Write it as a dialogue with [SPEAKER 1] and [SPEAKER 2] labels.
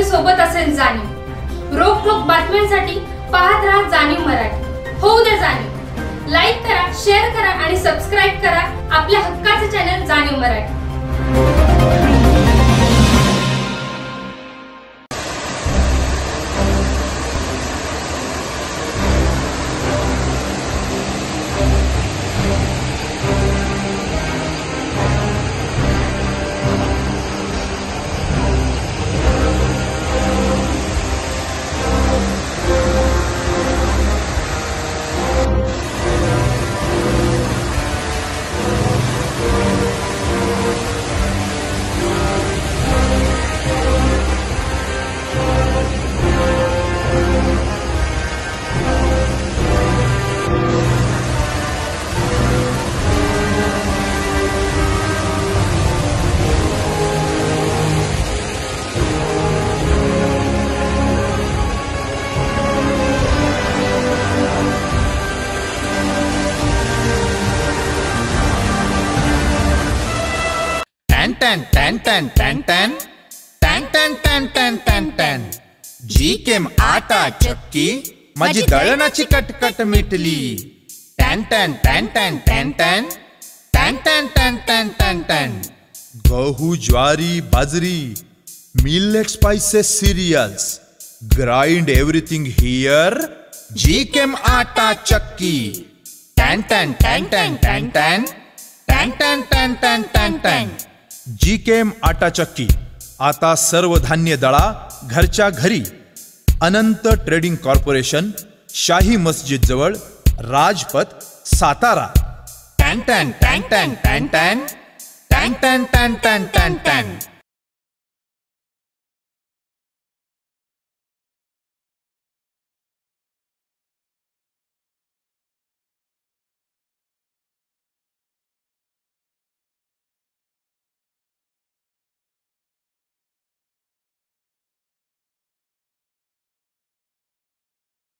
[SPEAKER 1] सोबत असेल जाणीव। रोखोक बातम्यांसाठी पाहत राहा जाणीव मराठी। होऊ दे जाणीव। लाईक करा, शेअर करा आणि सबस्क्राइब करा आपल्या हक्काचे चॅनल जाणीव मराठी।
[SPEAKER 2] जी केम आटा चक्की माझी दळणाची कटकट मिटली। टॅन टॅन टॅन टॅन टॅन टॅन टॅन टॅन टॅन टॅन टॅन टॅन। गहू, ज्वारी, बाजरी, millet, spices, cereals, grind everything here. जी केम आटा चक्की। टॅन टॅन टॅन टॅन टॅन टॅन टॅन टॅन टॅन टॅन टॅन टॅन। जी केम आटा चक्की आता सर्व धान्य दळा घरच्या घरी। अनंत ट्रेडिंग कॉर्पोरेशन, शाही मस्जिद जवळ, राजपथ, सातारा। टॅन टॅन टॅन टॅन टॅन टॅन टॅन टॅन टॅन टॅन टॅन टॅन।